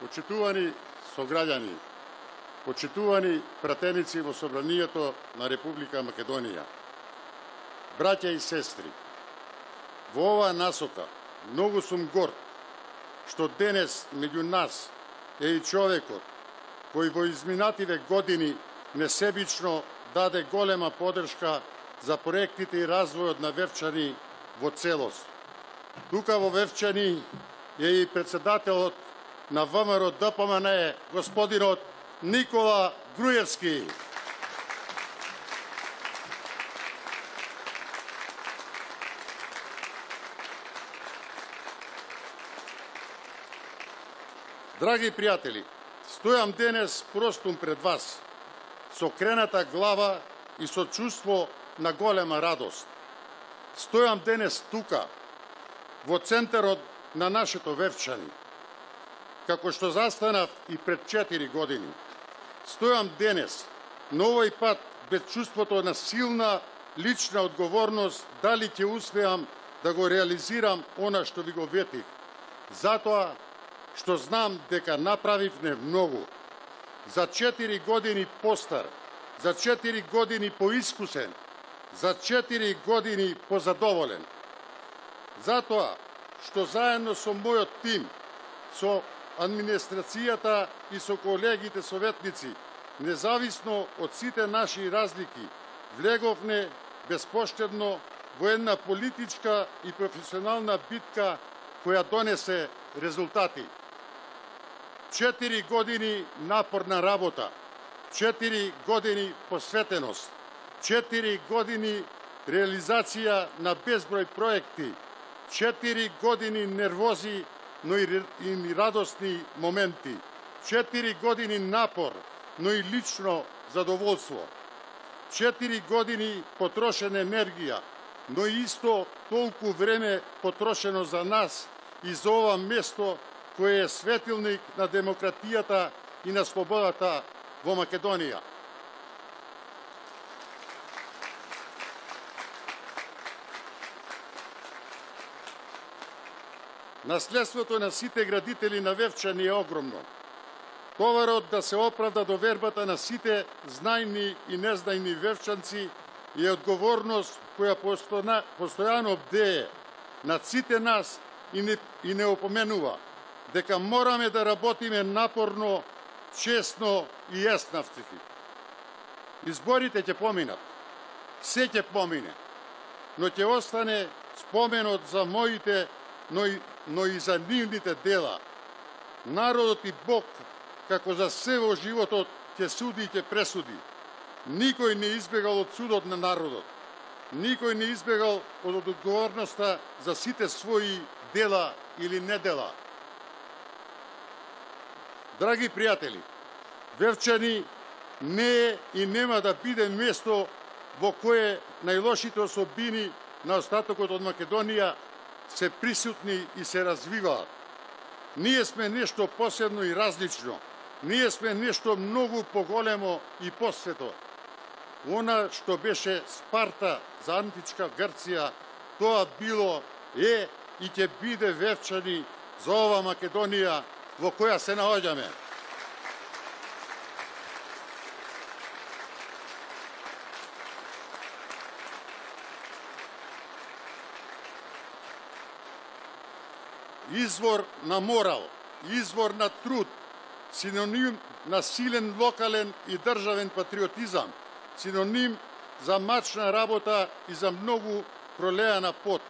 Почитувани сограѓани, почитувани пратеници во Собранието на Република Македонија, браќа и сестри, во оваа насока многу сум горд што денес меѓу нас е и човекот кој во изминативе години несебично даде голема подршка за проектите и развојот на Вевчани во целост. Тука во Вевчани е и председателот на ВМРО ДПМН, господинот Никола Груевски. Драги пријатели, стојам денес простум пред вас, со крената глава и со чувство на голема радост. Стојам денес тука, во центарот на нашето Вевчани, како што застанав и пред 4 години. Стојам денес, но овој пат без чувството на силна лична одговорност дали ќе успеам да го реализирам она што ви го ветив. Затоа што знам дека направивме многу. За 4 години постар, за 4 години поискусен, за 4 години позадоволен. Затоа што заедно со мојот тим, со администрацијата и со колегите советници, независно од сите наши разлики, влеговме безпоштедно во една политичка и професионална битка која донесе резултати. 4 години напорна работа, 4 години посветеност, 4 години реализација на безброј проекти, 4 години нервози, но и радосни моменти, 4 години напор, но и лично задоволство, 4 години потрошена енергија, но и исто толку време потрошено за нас и за ова место кое е светилник на демократијата и на слободата во Македонија. Наследството на сите градители на Вевчани е огромно. Товарот да се оправда до вербата на сите знајни и незнајни вевчанци е одговорност која постојано бдее над сите нас и не опоменува дека мораме да работиме напорно, честно и јаснавци. Изборите ќе поминат, се ќе помине, но ќе остане споменот за моите, но и за нивните дела. Народот и Бог, како за се во животот, ќе суди и ќе пресуди. Никој не избегал од судот на народот. Никој не избегал од одговорноста за сите своји дела или недела. Драги пријатели, Вевчани не е и нема да биде место во кое најлошите особини на остатокот од Македонија се присутни и се развиваат. Ние сме нешто посебно и различно. Ние сме нешто многу поголемо и посвето. Она што беше Спарта за античка Грција, тоа било, е и ќе биде Вевчани за ова Македонија во која се наоѓаме. Извор на морал, извор на труд, синоним на силен локален и државен патриотизам, синоним за мачна работа и за многу пролеана пот,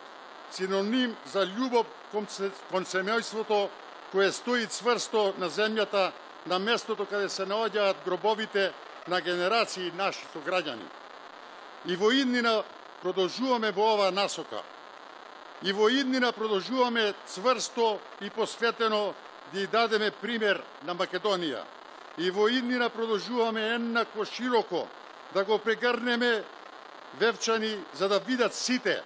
синоним за љубов кон семејството кое стои цврсто на земјата, на местото каде се наоѓаат гробовите на генерации наши сограѓани. И во иднина продолжуваме во оваа насока. И во иднина продолжуваме цврсто и посветено да ја дадеме пример на Македонија. И во иднина продолжуваме еднакво широко да го прегрнеме Вевчани за да видат сите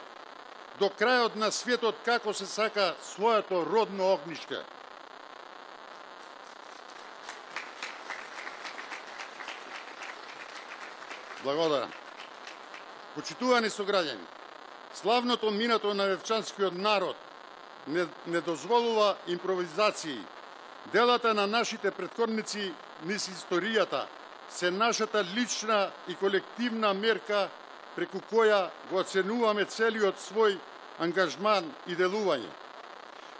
до крајот на светот како се сака своето родно огниште. Благодарам. Почитувани сограѓани, славното минато на вевчанскиот народ не дозволува импровизации Делата на нашите претходници низ историјата се нашата лична и колективна мерка преку која го оценуваме целиот свој ангажман и делување.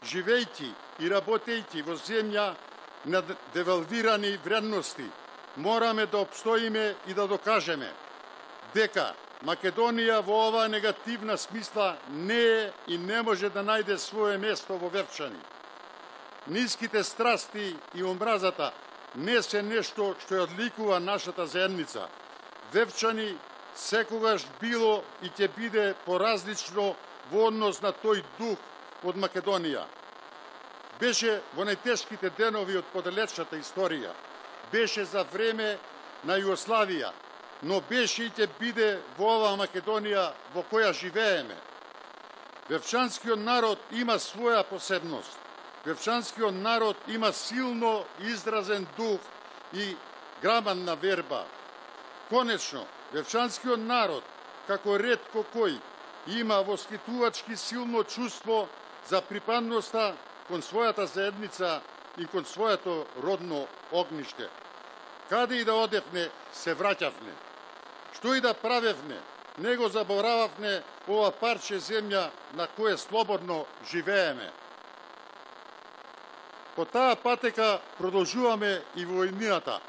Живејќи и работејќи во земја на девалвирани вредности, мораме да обстоиме и да докажеме дека Македонија во оваа негативна смисла не е и не може да најде свое место во Вевчани. Ниските страсти и омразата не се нешто што ја одликува нашата заедница. Вевчани секогаш било и ќе биде поразлично во однос на тој дух од Македонија. Беше во најтешките денови од поделечната историја. Беше за време на Југославија, но беше и ќе биде во оваа Македонија во која живееме. Вевчанскиот народ има своја посебност. Вевчанскиот народ има силно изразен дух и грамадна верба. Конечно, вевчанскиот народ, како ретко кој, има воскитувачки силно чувство за припадноста кон својата заедница и кон своето родно огниште. Каде и да одевне, се враќавне. Што и да правевне, не го заборававне ова парче земја на кое слободно живееме. По таа патека продолжуваме и во иднината.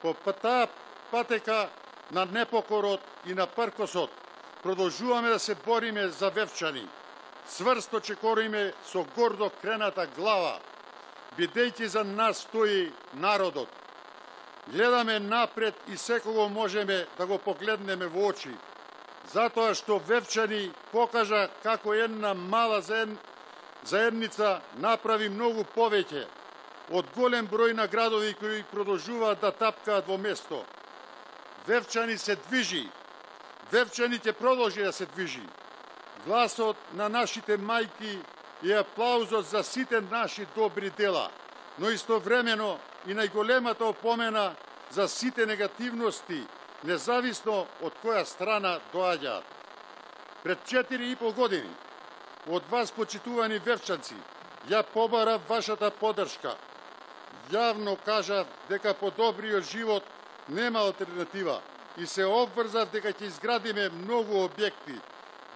По таа патека на непокорот и на пркосот продолжуваме да се бориме за Вевчани. Цврсто чекориме со гордо крената глава, бидејќи за нас стои народот. Гледаме напред и секого можеме да го погледнеме во очи, затоа што Вевчани покажа како една мала заедница направи многу повеќе од голем број на градови кои продолжуваат да тапкаат во место. Вевчани се движи. Вевчани ќе продолжи да се движи. Гласот на нашите мајки и аплаузот за сите наши добри дела, но истовремено и најголемата опомена за сите негативности, независно од која страна доаѓаат. Пред 4,5 години од вас, почитувани вевчанци, ја побарав вашата поддршка. Јавно кажав дека подобриот живот нема алтернатива и се обврзав дека ќе изградиме многу објекти,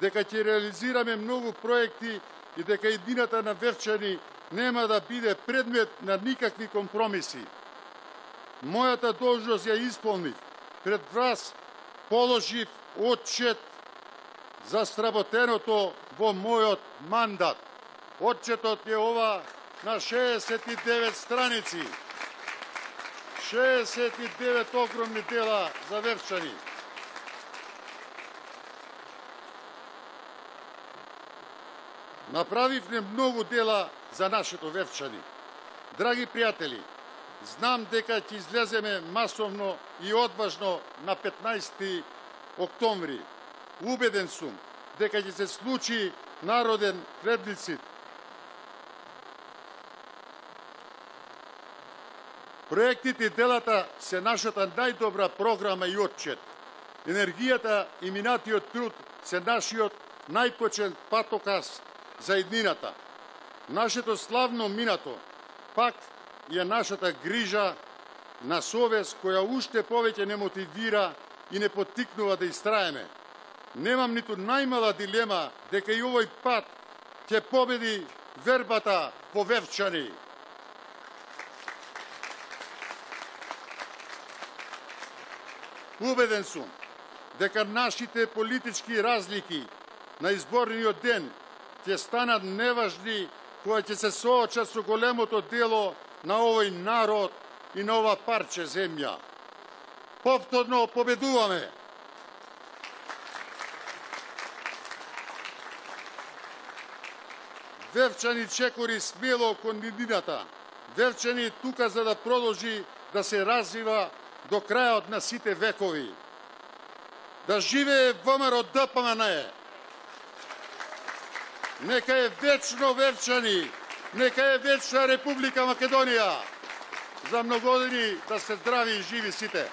дека ќе реализираме многу проекти и дека иднината на Вевчани нема да биде предмет на никакви компромиси. Мојата должност ја исполнив. Пред вас положив отчет за сработеното во мојот мандат. Отчетот е ова на 69 страници. 69 огромни дела за Вевчани. Направивме многу дела за нашето Вевчани. Драги пријатели, знам дека ќе излеземе масовно и одважно на 15 октомври. Убеден сум дека ќе се случи народен плебисцит. Проектите и делата се нашата најдобра програма и отчет. Енергијата и минатиот труд се нашиот најточен патоказ за иднината. Нашето славно минато пак е нашата грижа на совест која уште повеќе не мотивира и не поттикнува да истраеме. Немам ниту најмала дилема дека и овој пат ќе победи вербата по Вевчани. Убеден сум дека нашите политички разлики на изборниот ден ќе станат неважни кога ќе се соочат со големото дело на овој народ и на ова парче земја. Повторно победуваме! Вевчани чекори смело кон иднината. Вевчани е тука за да продолжи да се развива до крајот на сите векови. Да живее ВМРО ДПМН! Нека е вечно Вевчани! Нека е вечна Република Македонија! За многу години да се здрави и живи сите!